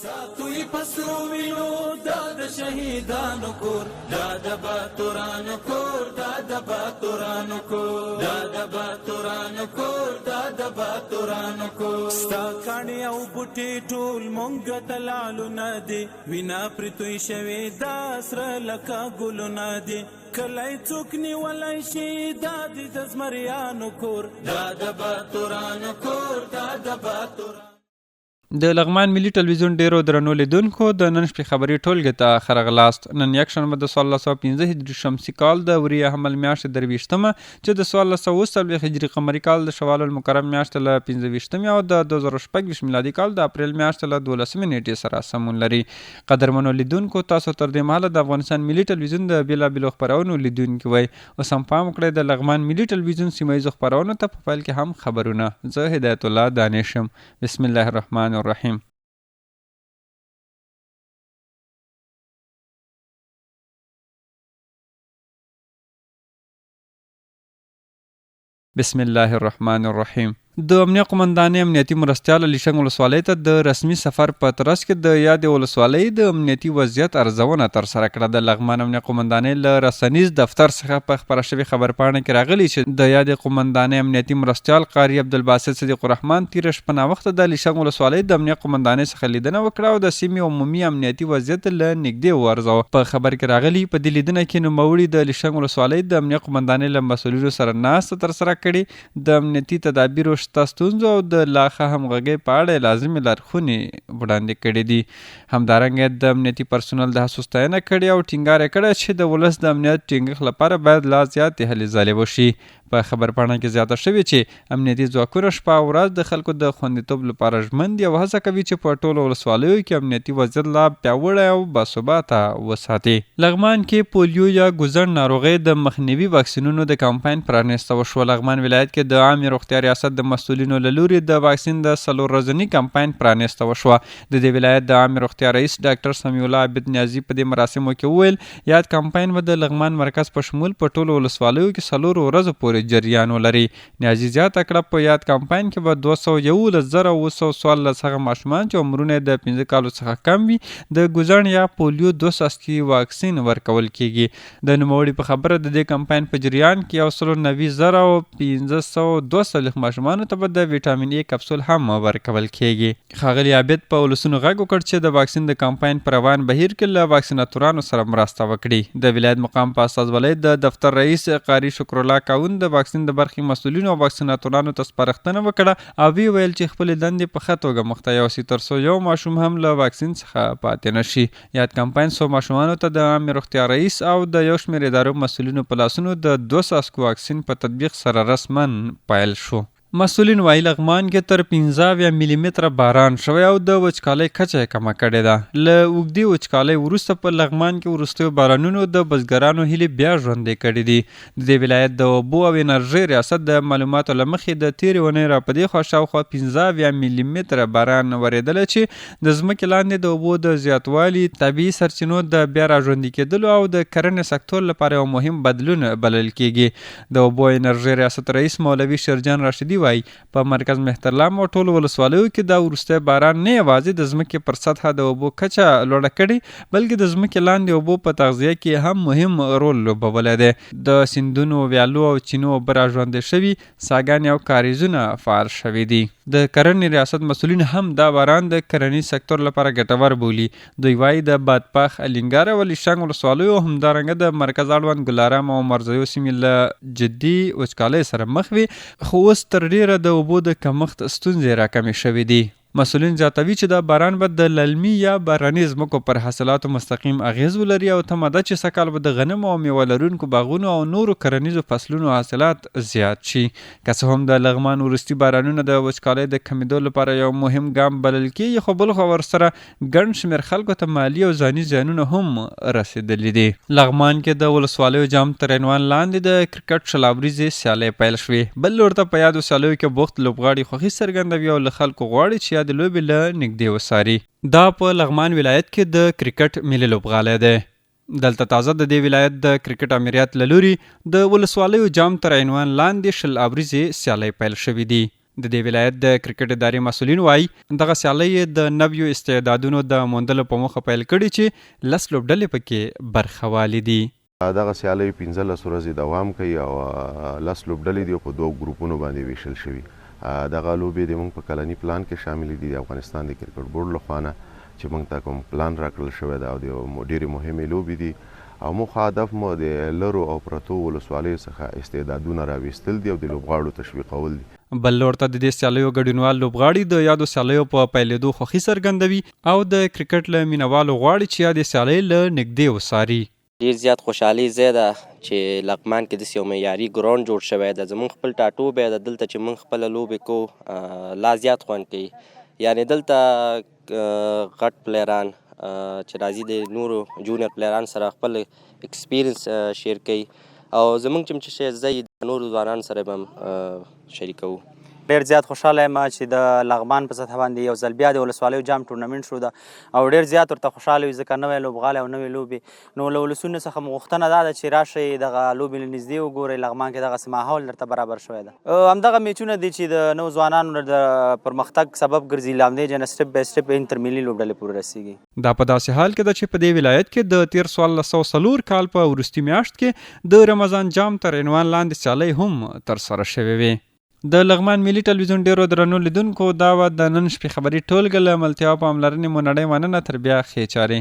ساتوی پسرو وینو دا د شهیدانو کور، دا د باتورانو کور، دا د باتورانو کور، دا د باتورانو کور، دا د باتورانو کور. ستا کاڼي او بوټي ټول مونږ ته لالونه دي، وینا پرې توی شوې دا سره لکه ګلونه دي. کلی څوک نیولی شي دا د زمریانو کور، دا د باتورانو کور، دا د باتورانو. د لغمان ملي ټلویزیون ډیرو درنو لیدونکو د نن شپې خبري ټولګې ته ښه راغلاست. نن یکشنبه د 1415 هجري شمسي کال د وریه حمل میاشتې 23مه چې د 1440 هجري قمري کال د شوال المکرم میاشتې له 25مې او د 2026 میلادي کال د اپریل میاشتې له 12مې نیټې سره سمون لري. قدرمنو لیدونکو، تاسو تر دې مهاله د افغانستان ملي ټلویزیون د بیلابیلو خپرونو لیدونکي وئ. اوس هم پام وکړئ د لغمان ملي ټلویزیون سیمه ییزو خپرونو ته په پیل کې هم خبرونه. زه هدایت الله دانش یم. بسم الله الرحمن الرحیم. بسم الله الرحمن الرحیم. د امنیه قومندانۍ امنیتي مرستیال لیشنګ ولسوالۍ ته د رسمي سفر په ترڅ کې د یادې ولسوالۍ د امنیتي وضعیت ارزونه ترسره کړه. د لغمان امنیه قومندانۍ له رسنیز دفتر څخه په خپره شوې خبرپاڼه کې راغلي چې د یادې قومندانۍ امنیتي مرستیال قاري عبدالباسط صدیق الرحمن تیره شپه ناوخته د لیشنګ ولسوالۍ د امنیه قومندانۍ څخه لیدنه وکړه او د سیمې عمومي امنیتي وضعیت له نږدې وارزوه. په خبر کې راغلي په دې لیدنه کې نوموړي د لیشنګ ولسوالۍ د امنیه قومندانۍ له مسؤلینو سره ناسته ترسره کړې، د امنیتي تدابیرو شته ستونزو او د لاښه همغږۍ په اړه لازمې لارښوونې وړاندې کړې دي. همدارنګه د امنیتي پرسونل د هڅو ستاینه کړې او ټینګار یې کړی چې د ولس د امنیت ټینګښت لپاره باید لا زیاتې هلې ځلې وشي. په خبرپاڼه کې زیاته شوې چې امنیتي ځواکونه شپه او ورځ د خلکو د خوندیتوب لپاره ژمن دي او هڅه کوي چې په ټولو ولسوالیو کې امنیتي وضعیت لا پیاوړی او باثباته وساتي. لغمان کې پولیو یا ګوزڼ ناروغۍ د مخنیوي واکسینونو د کمپاین پرانیسته وشوه. لغمان ولایت کې د عامې روغتیا ریاست د مسؤلینو له لوري د واکسین د 4 ورځني کمپاین پرانیسته وشوه. د دې ولایت د عامې روغتیا رئیس ډاکټر سمیع الله عابد نیازي په دې مراسمو کې وویل یاد کمپاین به د لغمان مرکز په شمول په ټولو ولسوالیو کې 4 ورځو پورې جریان ولري. نیازي زیاته کړه په یاد کمپاین کې به 211,914 هغه ماشومان چې عمرونه د 15 کالو څخه کم وي د ګوزڼ یا پولیو 2 څاڅکي واکسین ورکول کیږي. د نوموړي په خبره د دې کمپاین په جریان کې 190,542 ماشومانو ته به د ویټامین ای کپسول هم ورکول کیږي. ښاغلي عابد په ولسونو غږ وکړ چې د واکسین د کمپاین په روان بهیر کې له واکسیناتورانو سره مرسته وکړي. د ولایت مقام په استازولۍ د دفتر رئیس قاری شکر الله کاون د واکسین د برخې مسؤلینو او واکسیناتورانو ته سپارښتنه وکړه او وی ویل چې خپلې دندې په ښه توګه مخته یوسي ترڅو یو ماشوم هم له واکسین څخه پاتې نشي. یاد کمپاین څو ماشومانو ته د عامې روغتیا رئیس او د یو شمېر ادارو مسؤلینو په لاسونو د 2 څاڅکو واکسین په تطبیق سره رسما پیل شو. مسؤلین وايي لغمان کې تر 15 ملي متره باران شوی او د وچکالۍ کچه کمه کړې ده. له اوږدې وچکالۍ وروسته په لغمان کې وروستیو بارانونو د بزګرانو هیلې بیا ژوندۍ کړې دي. د دې ولایت د اوبو او انرژۍ ریاست د معلوماتو له مخې د تېرې اونۍ راپدې خوا شاوخوا 15 ملي متره باران وریدلی چې د ځمکې لاندې د اوبو د زیاتوالي، طبیعي سرچینو د بیا راژوندي کېدلو او د کرنې سکتور لپاره یو مهم بدلون بلل کېږي. د اوبو انرژۍ ریاست رئیس مولوي شیرجان راشدي وايي په مرکز مهترلام او ټولو ولسوالیو کې دا وروستی باران نه یوازې د ځمکې پر سطحه د اوبو کچه لوړه کړې بلکې د ځمکې لاندې اوبو په تغذیه کې هم مهم رول لوبولی دی. د سیندونو، ویالو او چینو اوبه راژوندۍ شوي، څاګانې او کاریزونه فعال شوي دي. د کرنې ریاست مسؤلین هم دا باران د کرنیز سکتور لپاره ګټور بولي. دوی وایي د بادپاخ، الینګار او لیشنګ ولسوالیو همدارنګه د مرکز اړوند ګلارام او مرزیو سیمې له جدي وچکالۍ سره مخ وي، خو اوس تر ډیره د اوبو د کمښت ستونزې راکمې شوې دي. مسؤلین زیاتوي چې دا باران به د للمي یا باراني ځمکو پر حاصلاتو مستقیم اغیز ولري او تمه ده چې سږکال به د غنمو او میوه لرونکو باغونو او نورو کرنیزو فصلونو حاصلات زیات شي. که څه هم د لغمان وروستي بارانونه د وچکالۍ د کمېدو لپاره یو مهم ګام بلل کېږي، خو بلخوا ورسره ګڼ شمېر خلکو ته مالي او ځاني زیانونه هم رسېدلي دي. لغمان کې د ولسوالیو جام تر عنوان لاندې د کرکټ شلاوریزې سیالۍ پیل شوې. بل لور ته په یادو سیالیو کې بوخت لوبغاړي خوښي څرګندوي او له خلکو غواړي چې د لوبې له نږدې وڅاري. دا په لغمان ولایت کې د کرکټ ملي لوبغالی دی. دلته تازه د دې ولایت د کرکټ امریت له لوري د ولسوالیو جام تر عنوان لاندې 20 اوریزې سیالۍ پیل شوې دي. د دې ولایت د کرکټ ادارې مسؤلین وایي دغه سیالۍ د نویو استعدادونو د موندلو په موخه پیل کړي چې 10 لوبډلې پکې برخه والي دي. دغه سیالۍ 15 ورځې دوام کوي او 10 لوبډلې دي په 2 ګروپونو باندې ویشل شوي. دغه لوبې د موږ په کلني پلان کې شامل دي د افغانستان د کرکټ بورډ لخوا نه چې موږ ته کوم پلان راکړل شوی دی او د ډېرې مهمې لوبې دي او موخه هدف مو د لرو او پرتو ولسوالیو څخه استعدادونه راویستل دي او د لوبغاړو تشویقول دي. بل لور ته د دې سیالیو ګډونوال لوبغاړي د یادو سیالیو په پیلېدو خوښي څرګندوي او د کرکټ له مینوالو غواړي چې یادې سیالۍ له نږدې وڅاري. ډېر زیات خوشحالي زه ده چې لغمان کې داسې یو معیاري ګراونډ جوړ شوی ده. زموږ خپل ټاټوبی ده دلته چې موږ خپله لوبې کوو لا زیات خوند کوي. یعنې دلته غټ پلیران چې راځي د نورو جونیئر پلیران سره خپل اکسپیرینس شیر کوي او زموږ چې شی زه د نورو ځوانانو سره به هم شریکوو. ډېر زیات خوشحاله یم چې د لغمان په سطح باندې یو ځل بیا د ولسوالیو جام ټورنمنټ شو ده او ډېر زیات ورته خوشحاله یو ځکه نوی لوبغالی او نوې لوبې نو له ولسونو څخه مو غوښتنه دا ده چې راشئ دغه لوبې له نږدې وګورئ. لغمان کې دغسې ماحول درته برابر شوی ده. همدغه میچونه دي چې د نوو ځوانانو د پرمختګ سبب ګرځي له همدې جنه سټپ بای سټپ انتر ملي لوبډلې پورې رسیږي. دا په داسې حال کې ده چې په دې ولایت کې د تیر 1404 کال په وروستي میاشت کې د رمضان جام تر عنوان لاندې سیالۍ هم ترسره شوې وې. د لغمان ملي ټلویزیون ډیرو درنو لیدونکو دا وه د نن شپې خبري ټولګه له ملتیا او پاملرنې مو نړۍ مننه. تر بیا ښې چارې.